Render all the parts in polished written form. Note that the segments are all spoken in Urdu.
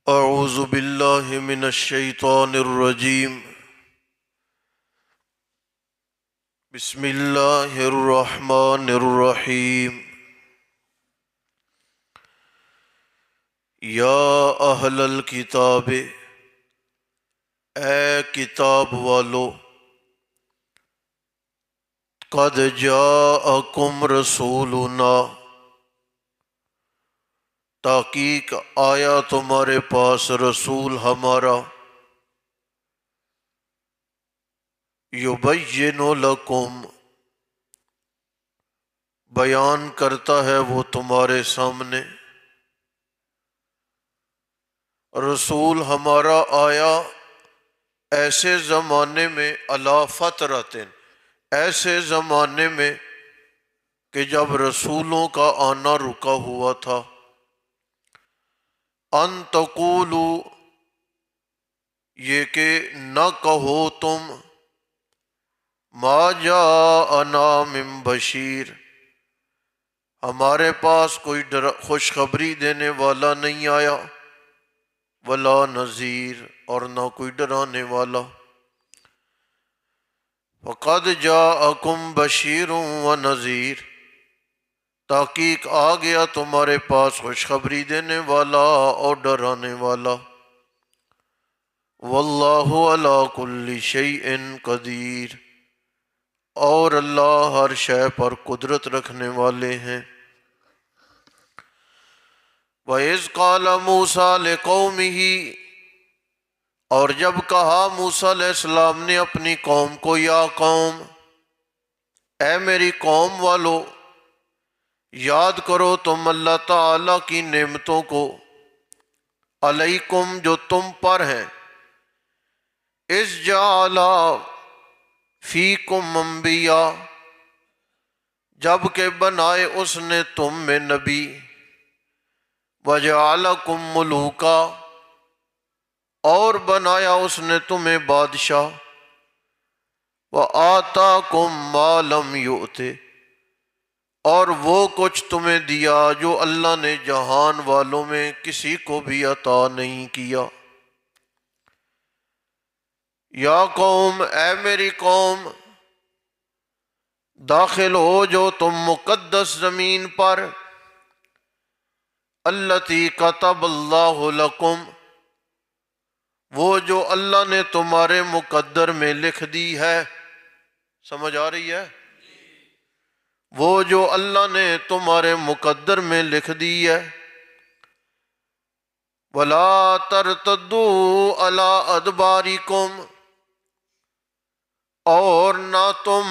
اعوذ باللہ من الشیطان الرجیم بسم اللہ الرحمن الرحیم یا اہل الکتاب، اے کتاب والو، قد جاءکم رسولنا، تحقیق آیا تمہارے پاس رسول ہمارا، یبین لکم، بیان کرتا ہے وہ تمہارے سامنے۔ رسول ہمارا آیا ایسے زمانے میں، علی فترۃ، ایسے زمانے میں کہ جب رسولوں کا آنا رکا ہوا تھا۔ ان تقولوا، یہ کہ نہ کہو تم، ما جاءنا من بشیر، ہمارے پاس کوئی خوشخبری دینے والا نہیں آیا، ولا نذیر، اور نہ کوئی ڈرانے والا۔ فقد جاءکم بشیر و نذیر، تحقیق آ گیا تمہارے پاس خوشخبری دینے والا اور ڈرانے والا۔ واللہ علی کل شیء قدیر، اور اللہ ہر شے پر قدرت رکھنے والے ہیں۔ وَإِذْ قَالَ مُوسَىٰ لِقَوْمِهِ، اور جب کہا موسیٰ علیہ السلام نے اپنی قوم کو، یا قوم، اے میری قوم والو، یاد کرو تم اللہ تعالیٰ کی نعمتوں کو، علیکم، جو تم پر ہیں، اذ جعل فیکم انبیاء، جب کہ بنائے اس نے تم میں نبی، وجعلکم ملوکا، اور بنایا اس نے تمہیں بادشاہ، وآتاکم ما لم یؤت، اور وہ کچھ تمہیں دیا جو اللہ نے جہان والوں میں کسی کو بھی عطا نہیں کیا۔ یا قوم، اے میری قوم، داخل ہو جو تم مقدس زمین پر، التی کتب اللہ لکم، وہ جو اللہ نے تمہارے مقدر میں لکھ دی ہے۔ سمجھ آ رہی ہے؟ وہ جو اللہ نے تمہارے مقدر میں لکھ دی ہے۔ وَلَا تَرْتَدُّوا عَلَىٰ أَدْبَارِكُمْ، اور نہ تم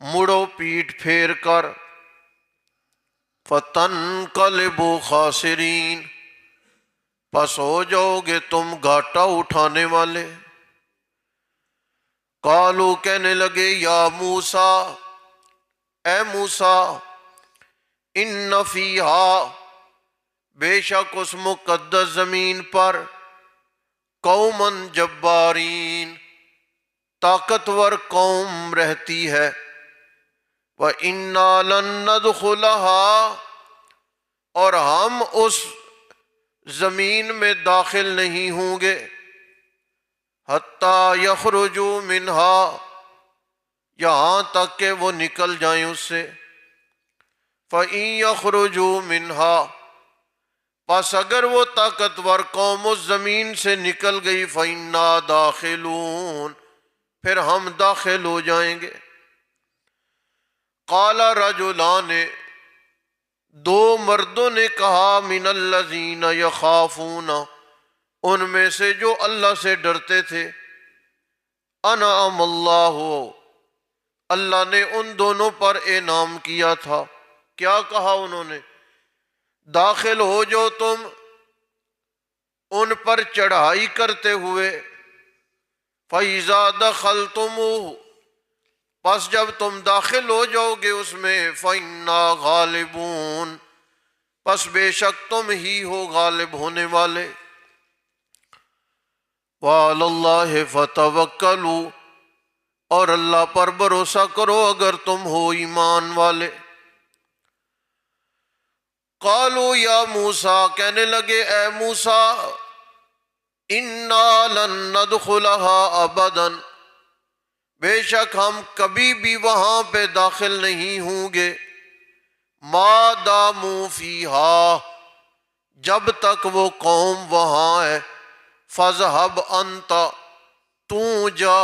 مڑو پیٹ پھیر کر، فَتَنْقَلِبُوا خَاسِرِينَ، پس ہو جاؤ گے تم گھاٹا اٹھانے والے۔ قالوا، کہنے لگے، یا موسیٰ، اے موسیٰ، ان فیہا، بے شک اس مقدس زمین پر، قوماً جبارین، طاقتور قوم رہتی ہے، وَإِنَّا لَن نَّدْخُلَهَا، اور ہم اس زمین میں داخل نہیں ہوں گے، حَتَّى يَخْرُجُوا مِنْهَا، یہاں تک کہ وہ نکل جائیں اس سے۔ فَإِن يَخْرُجُوا مِنْهَا، پس اگر وہ طاقتور قوم اس زمین سے نکل گئی، فَإِنَّا دَاخِلُونَ، پھر ہم داخل ہو جائیں گے۔ قَالَ رَجُلَانِ، دو مردوں نے کہا، مِنَ الَّذِينَ يَخَافُونَ، ان میں سے جو اللہ سے ڈرتے تھے، انعم اللہ، اللہ نے ان دونوں پر انعام کیا تھا۔ کیا کہا انہوں نے؟ داخل ہو جو تم ان پر چڑھائی کرتے ہوئے، فَإِذَا دَخَلْتُمُوهُ، پس جب تم داخل ہو جاؤ گے اس میں، فَإِنَّا غَالِبُونَ، پس بے شک تم ہی ہو غالب ہونے والے۔ وَعَلَى اللَّهِ فَتَوَكَّلُوا، اور اللہ پر بھروسہ کرو اگر تم ہو ایمان والے۔ قالوا یا موسیٰ، کہنے لگے اے موسیٰ، انا لن ندخلها ابدا، بے شک ہم کبھی بھی وہاں پہ داخل نہیں ہوں گے، ما داموا فیہا، جب تک وہ قوم وہاں ہے، فاذہب انت، تو جا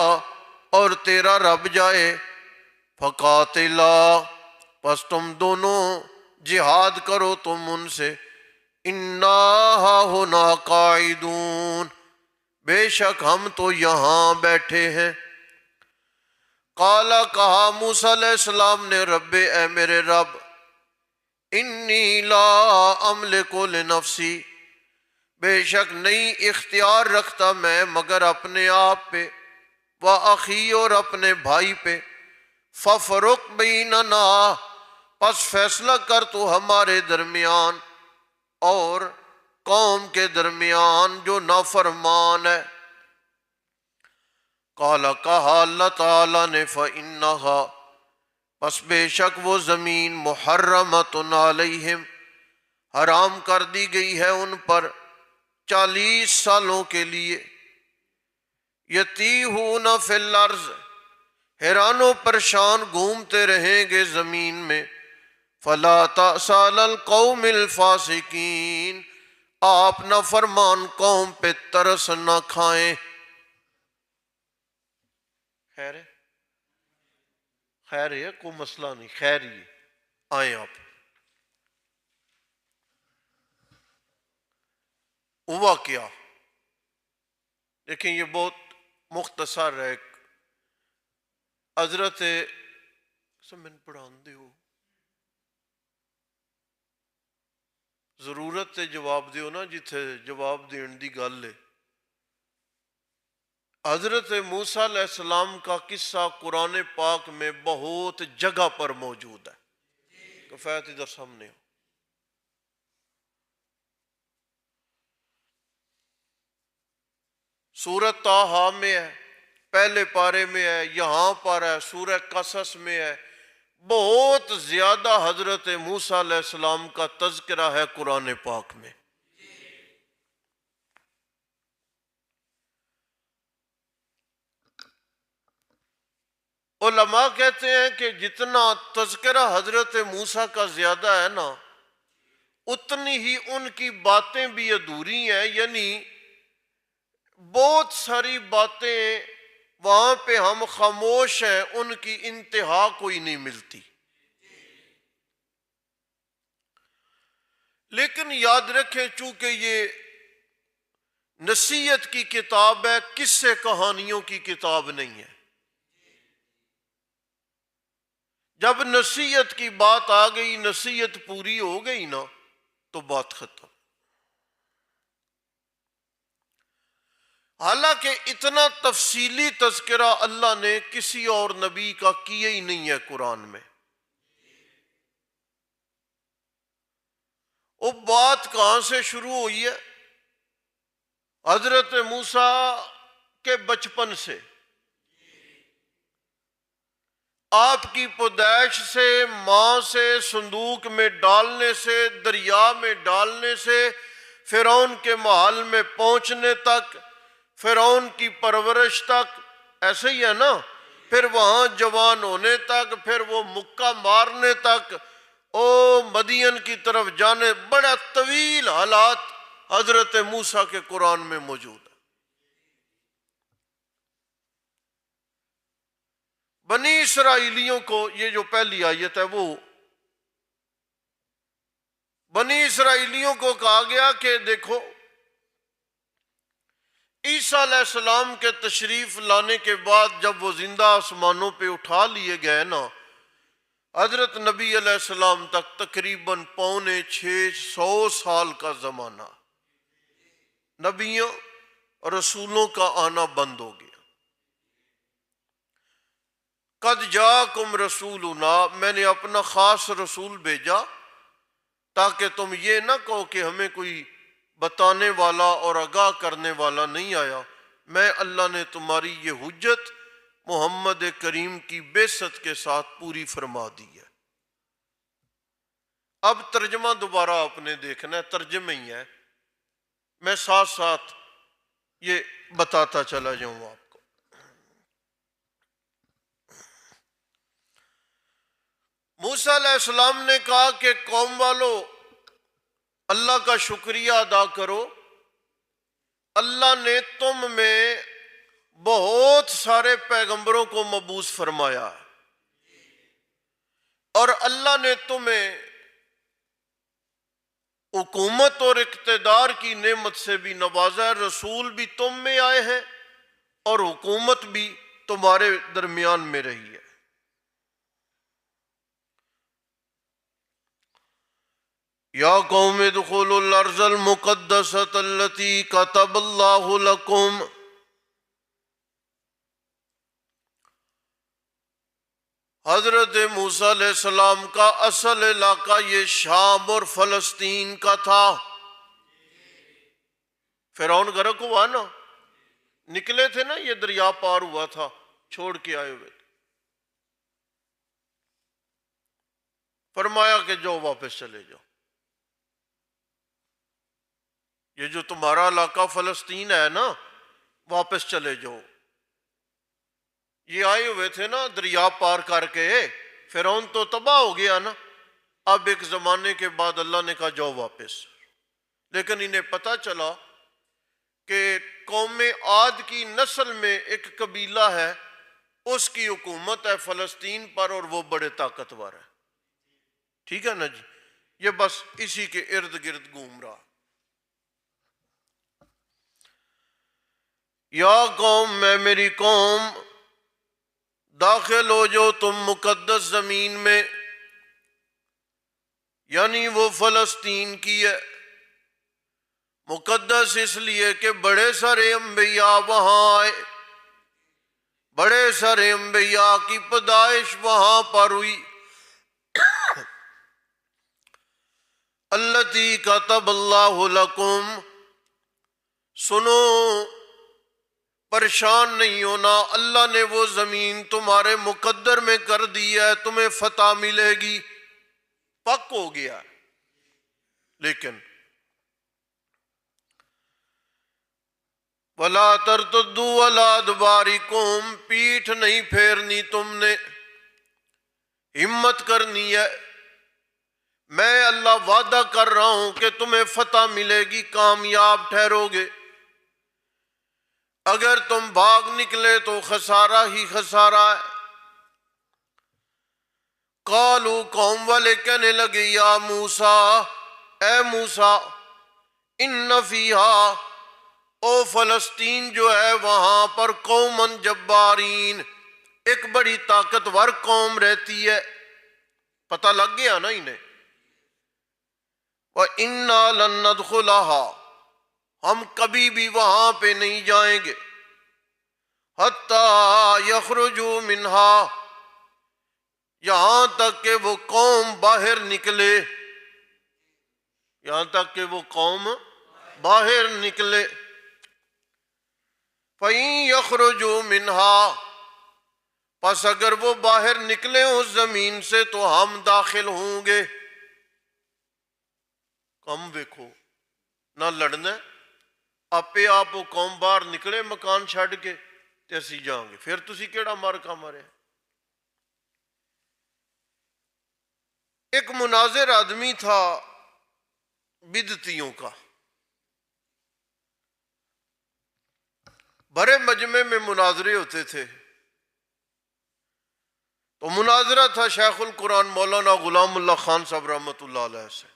اور تیرا رب جائے، فقاتلا، پس تم دونوں جہاد کرو تم ان سے، انا ہاہنا قاعدون، بے شک ہم تو یہاں بیٹھے ہیں۔ قال، کہا موسیٰ علیہ السلام نے، رب، اے میرے رب، انی لا املک لنفسی، بے شک نہیں اختیار رکھتا میں مگر اپنے آپ پہ، وَأَخِي، اور اپنے بھائی پہ، فَفْرُقْ بَيْنَنَا، پس فیصلہ کر تو ہمارے درمیان اور قوم کے درمیان جو نافرمان ہے۔ قال، کہا اللہ تعالیٰ نے، فَإِنَّهَا، پس بے شک وہ زمین، محرمۃ علیہم، حرام کر دی گئی ہے ان پر 40 سالوں کے لیے، یتیہون فی الارض، حیران و پریشان گھومتے رہیں گے زمین میں، فلا تأس علی القوم الفاسقین، آپ نہ فرمان قوم پہ ترس نہ کھائیں۔ خیر ہے، خیر ہے، کوئی مسئلہ نہیں، خیر ہی آئیں آپ۔ ہوا کیا؟ دیکھیں یہ بہت مختصر ہے۔ حضرت سمن پڑھان دیو، ضرورت تے جواب دیو نا، جتھے جواب دین دی گل ہے۔ حضرت موسیٰ علیہ السلام کا قصہ قرآن پاک میں بہت جگہ پر موجود ہے۔ کفایت ادھر سامنے ہو۔ سورۃ طٰہٰ میں ہے، پہلے پارے میں ہے، یہاں پر ہے، سورہ قصص میں ہے، بہت زیادہ حضرت موسیٰ علیہ السلام کا تذکرہ ہے قرآن پاک میں۔ علماء کہتے ہیں کہ جتنا تذکرہ حضرت موسیٰ کا زیادہ ہے نا، اتنی ہی ان کی باتیں بھی ادھوری ہیں، یعنی بہت ساری باتیں وہاں پہ ہم خاموش ہیں، ان کی انتہا کوئی نہیں ملتی۔ لیکن یاد رکھیں، چونکہ یہ نصیحت کی کتاب ہے، قصے کہانیوں کی کتاب نہیں ہے۔ جب نصیحت کی بات آ گئی، نصیحت پوری ہو گئی نا، تو بات ختم۔ حالانکہ اتنا تفصیلی تذکرہ اللہ نے کسی اور نبی کا کیا ہی نہیں ہے قرآن میں۔ وہ بات کہاں سے شروع ہوئی ہے؟ حضرت موسیٰ کے بچپن سے، آپ کی پیدائش سے، ماں سے صندوق میں ڈالنے سے، دریا میں ڈالنے سے، فرعون کے محل میں پہنچنے تک، فرعون کی پرورش تک، ایسے ہی ہے نا، پھر وہاں جوان ہونے تک، پھر وہ مکہ مارنے تک، او مدین کی طرف جانے، بڑا طویل حالات حضرت موسیٰ کے قرآن میں موجود ہے۔ بنی اسرائیلیوں کو یہ جو پہلی آیت ہے، وہ بنی اسرائیلیوں کو کہا گیا کہ دیکھو، عیسیٰ علیہ السلام کے تشریف لانے کے بعد جب وہ زندہ آسمانوں پہ اٹھا لیے گئے نا، حضرت نبی علیہ السلام تک تقریباً 650 سال کا زمانہ، نبیوں اور رسولوں کا آنا بند ہو گیا۔ قد جاکم رسولنا، میں نے اپنا خاص رسول بھیجا تاکہ تم یہ نہ کہو کہ ہمیں کوئی بتانے والا اور آگاہ کرنے والا نہیں آیا۔ میں اللہ نے تمہاری یہ حجت محمد کریم کی بعثت کے ساتھ پوری فرما دی ہے۔ اب ترجمہ دوبارہ آپ نے دیکھنا ہے، ترجمہ ہی ہے، میں ساتھ ساتھ یہ بتاتا چلا جاؤں آپ کو۔ موسیٰ علیہ السلام نے کہا کہ قوم والو اللہ کا شکریہ ادا کرو، اللہ نے تم میں بہت سارے پیغمبروں کو مبعوث فرمایا اور اللہ نے تمہیں حکومت اور اقتدار کی نعمت سے بھی نوازا ہے، رسول بھی تم میں آئے ہیں اور حکومت بھی تمہارے درمیان میں رہی ہے۔ یا قوم ادخلوا الارض المقدسۃ التی کتب اللہ لکم، حضرت موسیٰ علیہ السلام کا اصل علاقہ یہ شام اور فلسطین کا تھا۔ فرعون غرق ہوا نا، نکلے تھے نا، یہ دریا پار ہوا تھا، چھوڑ کے آئے ہوئے تھے، فرمایا کہ جو واپس چلے جاؤ، یہ جو تمہارا علاقہ فلسطین ہے نا، واپس چلے جاؤ۔ یہ آئے ہوئے تھے نا دریا پار کر کے، فرعون تو تباہ ہو گیا نا، اب ایک زمانے کے بعد اللہ نے کہا جاؤ واپس، لیکن انہیں پتہ چلا کہ قوم عاد کی نسل میں ایک قبیلہ ہے، اس کی حکومت ہے فلسطین پر اور وہ بڑے طاقتور ہے، ٹھیک ہے نا جی، یہ بس اسی کے ارد گرد گھوم رہا۔ یا قوم، میں میری قوم، داخل ہو جو تم مقدس زمین میں، یعنی وہ فلسطین کی ہے، مقدس اس لیے کہ بڑے سارے انبیاء وہاں آئے، بڑے سارے انبیاء کی پیدائش وہاں پر ہوئی۔ التی کتب اللہ لکم، سنو پریشان نہیں ہونا، اللہ نے وہ زمین تمہارے مقدر میں کر دی ہے، تمہیں فتح ملے گی، پک ہو گیا، لیکن وَلَا تَرْتَدُّوا عَلَىٰ أَدْبَارِكُمْ، پیٹھ نہیں پھیرنی تم نے، ہمت کرنی ہے، میں اللہ وعدہ کر رہا ہوں کہ تمہیں فتح ملے گی، کامیاب ٹھہرو گے، اگر تم بھاگ نکلے تو خسارہ ہی خسارہ ہے۔ قالوا، قوم والے کہنے لگے، یا موسیٰ، اے موسیٰ، ان فیہا، او فلسطین جو ہے وہاں پر قومن جبارین، ایک بڑی طاقتور قوم رہتی ہے، پتہ لگ گیا نا انہیں۔ وَإِنَّا لَن نَدْخُلَهَا، ہم کبھی بھی وہاں پہ نہیں جائیں گے، حَتَّى يَخْرُجُوا مِنْهَا، یہاں تک کہ وہ قوم باہر نکلے، یہاں تک کہ وہ قوم باہر نکلے۔ فَإِن يَخْرُجُوا مِنْهَا، پس اگر وہ باہر نکلے اس زمین سے تو ہم داخل ہوں گے۔ کم دیکھو نہ لڑنا، ਆਪੇ ਆਪ ਉਹ ਕੌਮ ਬਾਹਰ ਨਿਕਲੇ ਮਕਾਨ ਛੱਡ ਕੇ ਤੇ ਅਸੀਂ ਜਾਵਾਂਗੇ, ਫਿਰ ਤੁਸੀਂ ਕਿਹੜਾ ਮਾਰਕਾ ਮਾਰਿਆ। ایک مناظر آدمی تھا بدعتیوں کا، بڑے مجمع میں مناظرے ہوتے تھے، تو مناظرہ تھا شیخ القرآن مولانا غلام اللہ خان صاحب رحمۃ اللہ علیہ سے،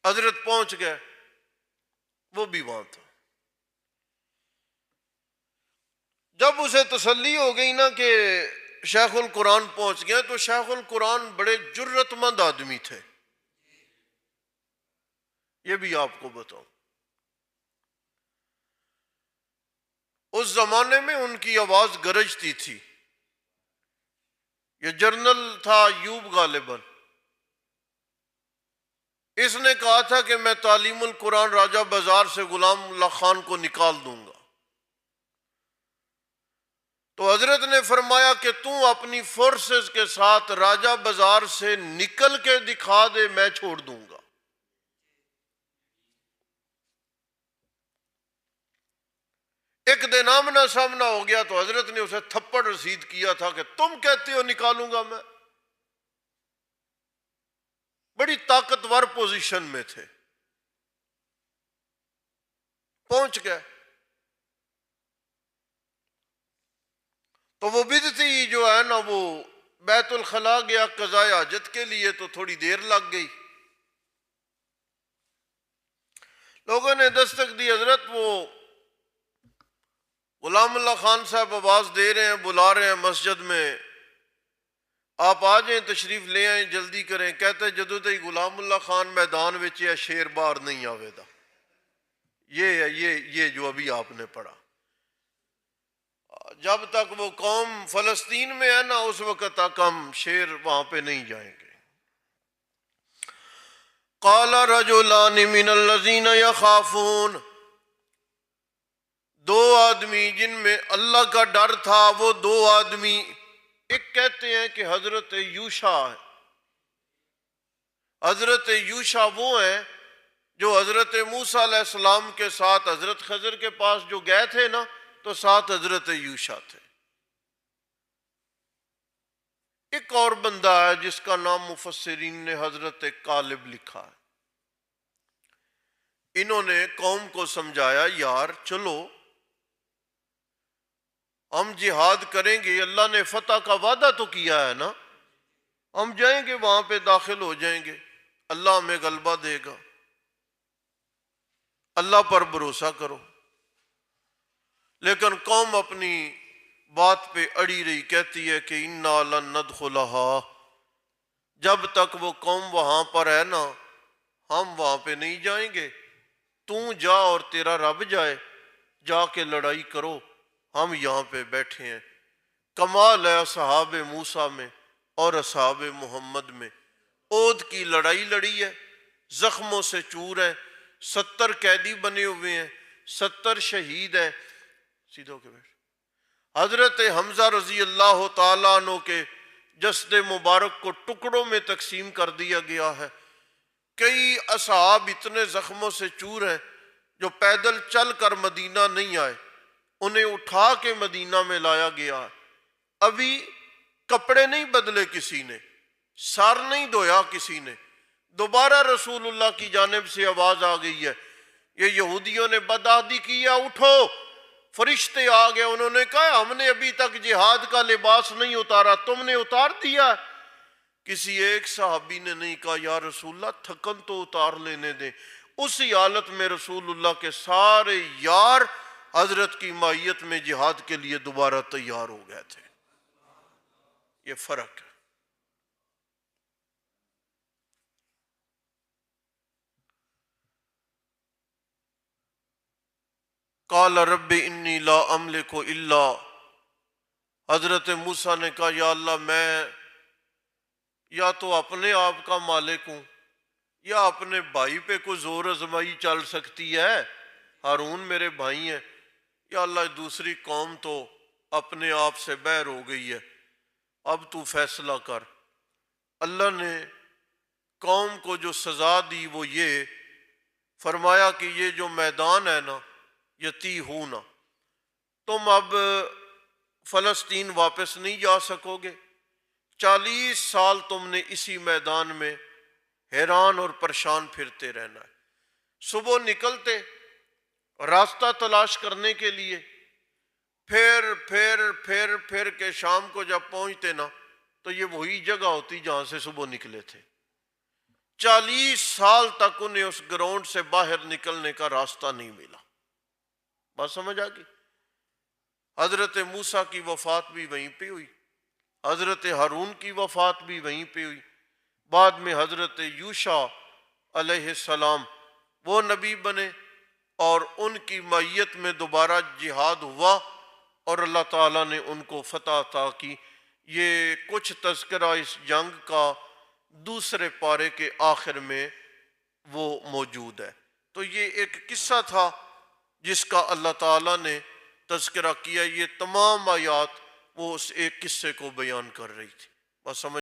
حضرت پہنچ گئے، وہ بھی وہاں تھا۔ جب اسے تسلی ہو گئی نا کہ شیخ القرآن پہنچ گئے، تو شیخ القرآن بڑے جرت مند آدمی تھے، یہ بھی آپ کو بتاؤں۔ اس زمانے میں ان کی آواز گرجتی تھی، یہ جنرل تھا ایوب غالباً، اس نے کہا تھا کہ میں تعلیم القرآن راجہ بازار سے غلام اللہ خان کو نکال دوں گا، تو حضرت نے فرمایا کہ تو اپنی فورسز کے ساتھ راجہ بازار سے نکل کے دکھا دے، میں چھوڑ دوں گا۔ ایک دن آمنا سامنا ہو گیا تو حضرت نے اسے تھپڑ رسید کیا تھا کہ تم کہتے ہو نکالوں گا میں۔ بڑی طاقتور پوزیشن میں تھے، پہنچ گئے۔ تو وہ بدعتی جو ہے نا، وہ بیت الخلا گیا قضائے حاجت کے لیے، تو تھوڑی دیر لگ گئی۔ لوگوں نے دستک دی، حضرت وہ غلام اللہ خان صاحب آواز دے رہے ہیں، بلا رہے ہیں مسجد میں، آپ آ جائیں، تشریف لے آئیں، جلدی کریں۔ کہتے جدو تے غلام اللہ خان میدان وچ ہے، شیر باہر نہیں آوے دا۔ یہ ہے یہ جو ابھی آپ نے پڑھا۔ جب تک وہ قوم فلسطین میں ہے نا، اس وقت تک ہم شیر وہاں پہ نہیں جائیں گے۔ قال رجلان من الذین یخافون، دو آدمی جن میں اللہ کا ڈر تھا، وہ دو آدمی، ایک کہتے ہیں کہ حضرت یوشع ہے۔ حضرت یوشع وہ ہیں جو حضرت موسیٰ علیہ السلام کے ساتھ حضرت خضر کے پاس جو گئے تھے نا، تو ساتھ حضرت یوشع تھے۔ ایک اور بندہ ہے جس کا نام مفسرین نے حضرت کالب لکھا ہے۔ انہوں نے قوم کو سمجھایا، یار چلو ہم جہاد کریں گے، اللہ نے فتح کا وعدہ تو کیا ہے نا، ہم جائیں گے وہاں پہ داخل ہو جائیں گے، اللہ ہمیں غلبہ دے گا، اللہ پر بھروسہ کرو۔ لیکن قوم اپنی بات پہ اڑی رہی، کہتی ہے کہ انا لن ندخلھا، جب تک وہ قوم وہاں پر ہے نا، ہم وہاں پہ نہیں جائیں گے، تو جا اور تیرا رب جائے، جا کے لڑائی کرو، ہم یہاں پہ بیٹھے ہیں۔ کمال ہے اصحاب موسیٰ میں اور اصحاب محمد میں، عود کی لڑائی لڑی ہے، زخموں سے چور ہے، 70 قیدی بنے ہوئے ہیں، 70 شہید ہیں۔ سیدھو کے بیٹھ، حضرت حمزہ رضی اللہ تعالیٰ عنہ کے جسد مبارک کو ٹکڑوں میں تقسیم کر دیا گیا ہے۔ کئی اصحاب اتنے زخموں سے چور ہیں جو پیدل چل کر مدینہ نہیں آئے، انہیں اٹھا کے مدینہ میں لایا گیا۔ ابھی کپڑے نہیں بدلے کسی نے، سر نہیں دھویا کسی نے، دوبارہ رسول اللہ کی جانب سے آواز آ گئی ہے، یہ یہودیوں نے بدعہدی کیا، اٹھو۔ فرشتے آ گئے، انہوں نے کہا ہم نے ابھی تک جہاد کا لباس نہیں اتارا، تم نے اتار دیا۔ کسی ایک صحابی نے نہیں کہا یا رسول اللہ تھکن تو اتار لینے دیں۔ اسی حالت میں رسول اللہ کے سارے یار حضرت کی مائیت میں جہاد کے لیے دوبارہ تیار ہو گئے تھے۔ یہ فرق ہے۔ قال رب انی لا املک الا، حضرت موسیٰ نے کہا یا اللہ میں یا تو اپنے آپ کا مالک ہوں، یا اپنے بھائی پہ کوئی زور آزمائی چل سکتی ہے، ہارون میرے بھائی ہیں، یا اللہ دوسری قوم تو اپنے آپ سے بہر ہو گئی ہے، اب تو فیصلہ کر۔ اللہ نے قوم کو جو سزا دی وہ یہ فرمایا کہ یہ جو میدان ہے نا، یتی ہونا، تم اب فلسطین واپس نہیں جا سکو گے، 40 سال تم نے اسی میدان میں حیران اور پریشان پھرتے رہنا ہے۔ صبح نکلتے راستہ تلاش کرنے کے لیے، پھر کے شام کو جب پہنچتے نا تو یہ وہی جگہ ہوتی جہاں سے صبح نکلے تھے۔ 40 سال تک انہیں اس گراؤنڈ سے باہر نکلنے کا راستہ نہیں ملا۔ بات سمجھ آ گئی؟ حضرت موسیٰ کی وفات بھی وہیں پہ ہوئی، حضرت ہارون کی وفات بھی وہیں پہ ہوئی، بعد میں حضرت یوشع علیہ السلام وہ نبی بنے اور ان کی مائیت میں دوبارہ جہاد ہوا اور اللہ تعالیٰ نے ان کو فتح عطا کی۔ یہ کچھ تذکرہ اس جنگ کا دوسرے پارے کے آخر میں وہ موجود ہے۔ تو یہ ایک قصہ تھا جس کا اللہ تعالیٰ نے تذکرہ کیا۔ یہ تمام آیات وہ اس ایک قصے کو بیان کر رہی تھی. بس سمجھ